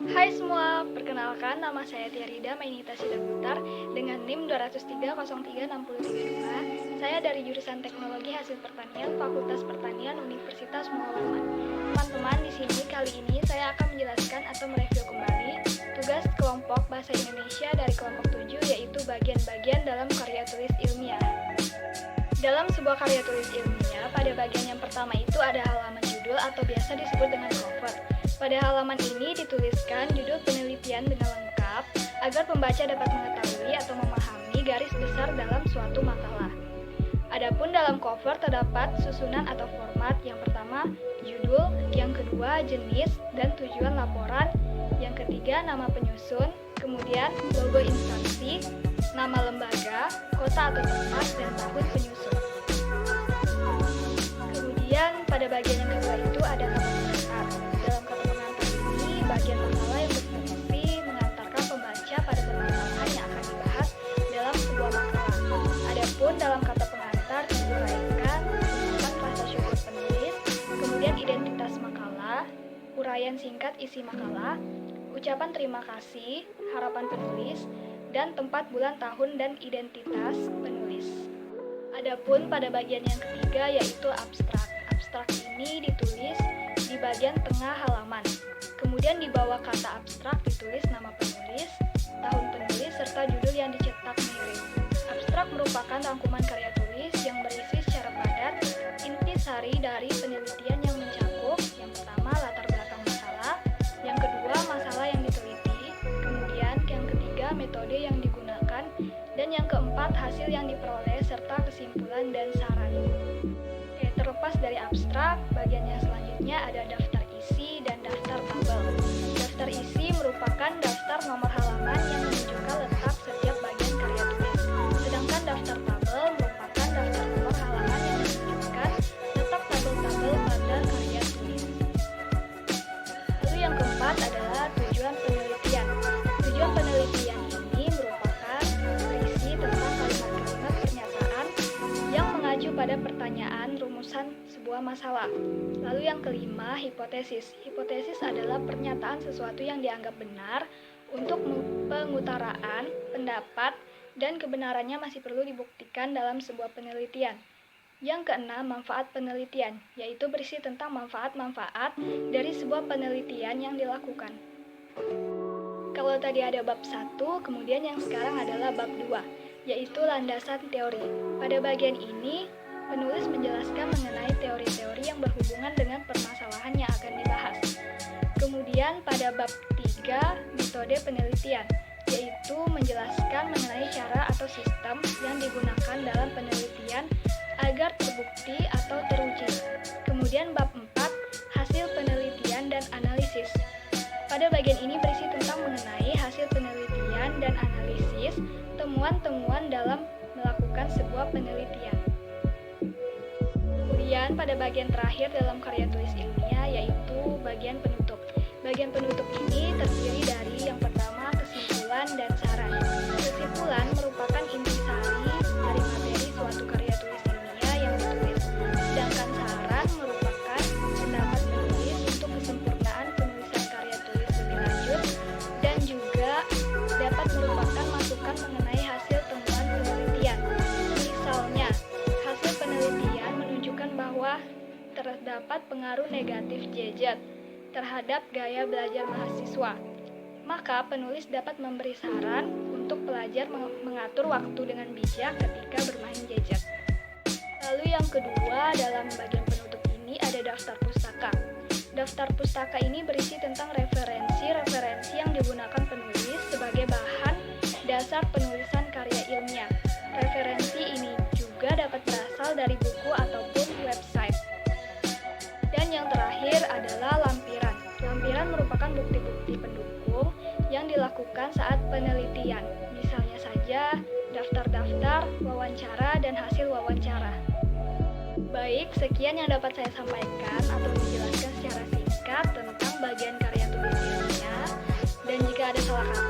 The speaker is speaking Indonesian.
Hai semua, perkenalkan nama saya Tiarida Mainita Sidaputar dengan NIM 2030363. Saya dari jurusan Teknologi Hasil Pertanian Fakultas Pertanian Universitas Muhammad. Teman-teman, di sini kali ini saya akan menjelaskan atau mereview kembali tugas kelompok Bahasa Indonesia dari kelompok 7, yaitu bagian-bagian dalam karya tulis ilmiah. Dalam sebuah karya tulis ilmiah, pada bagian yang pertama itu ada halaman judul atau biasa disebut dengan cover. Pada halaman ini dituliskan judul penelitian dengan lengkap agar pembaca dapat mengetahui atau memahami garis besar dalam suatu makalah. Adapun dalam cover terdapat susunan atau format. Yang pertama, judul, yang kedua, jenis dan tujuan laporan, yang ketiga, nama penyusun, kemudian logo instansi, nama lembaga, kota atau tempat, dan tahun penyusun. Kemudian pada bagian yang kedua itu ada kata pengantar. Dalam kata pengantar ini, bagian makalah yang berfungsi mengantarkan pembaca pada permasalahan yang akan dibahas dalam sebuah makalah. Adapun dalam kata pengantar diuraikan tentang rasa syukur penulis, kemudian identitas makalah, uraian singkat isi makalah, ucapan terima kasih, harapan penulis, dan tempat, bulan, tahun, dan identitas penulis. Adapun pada bagian yang ketiga yaitu abstrak. Abstrak ini ditulis di bagian tengah halaman. Kemudian di bawah kata abstrak ditulis nama penulis, tahun penulis, serta judul yang dicetak mirip. Abstrak merupakan rangkuman karya tulis yang berisi secara padat intisari dari penelitian yang mencakup yang pertama latar belakang masalah, yang kedua masalah yang diteliti, kemudian yang ketiga metode yang digunakan, dan yang keempat hasil yang diperoleh serta kesimpulan dan saran. Terlepas dari abstrak, bagian yang selanjutnya ada daftar isi dan daftar tabel. Daftar isi merupakan daftar nomor halaman yang menunjukkan letak setiap bagian karya tulis. Sedangkan daftar tabel merupakan daftar nomor halaman yang menunjukkan letak tabel-tabel pada karya tulis. Lalu yang keempat adalah tujuan penelitian. Tujuan penelitian ini merupakan berisi tentang kalimat-kalimat pernyataan yang mengacu pada pertanyaan rumusan sebuah masalah. Lalu yang kelima, hipotesis. Hipotesis adalah pernyataan sesuatu yang dianggap benar untuk pengutaraan, pendapat, dan kebenarannya masih perlu dibuktikan dalam sebuah penelitian. Yang keenam, manfaat penelitian, yaitu berisi tentang manfaat-manfaat dari sebuah penelitian yang dilakukan. Kalau tadi ada bab 1, kemudian yang sekarang adalah bab 2, yaitu landasan teori. Pada bagian ini, penulis menjelaskan mengenai teori-teori yang berhubungan dengan permasalahan yang akan dibahas. Kemudian pada bab 3, metode penelitian, yaitu menjelaskan mengenai cara atau sistem yang digunakan dalam penelitian agar terbukti atau teruji. Kemudian bab 4, hasil penelitian dan analisis. Pada bagian ini berisi tentang mengenai hasil penelitian dan analisis, temuan-temuan dalam melakukan sebuah penelitian. Kemudian pada bagian terakhir dalam karya tulis ilmiah yaitu bagian penutup. Bagian penutup ini terdiri dari yang pertama kesimpulan dan saran. Kesimpulan merupakan intisari dari materi suatu karya tulis ilmiah yang ditulis. Sedangkan saran merupakan pendapat penulis untuk kesempurnaan penulisan karya tulis lebih lanjut dan juga dapat merupakan masukan mengenai hasil temuan penelitian. Misalnya, hasil penelitian menunjukkan bahwa terdapat pengaruh negatif gadget terhadap gaya belajar mahasiswa. Maka penulis dapat memberi saran untuk pelajar mengatur waktu dengan bijak ketika bermain gadget. Lalu yang kedua, dalam bagian penutup ini ada daftar pustaka. Daftar pustaka ini berisi tentang referensi-referensi yang digunakan penulis sebagai bahan dasar penulisan karya ilmiah. Referensi ini juga dapat berasal dari buku ataupun website. Dan yang terakhir adalah lampiran. Lampiran merupakan bukti-bukti pendukung yang dilakukan saat penelitian. Misalnya saja daftar-daftar, wawancara, dan hasil wawancara. Baik, sekian yang dapat saya sampaikan atau menjelaskan secara singkat tentang bagian karya tulis ilmiah. Dan jika ada salah kata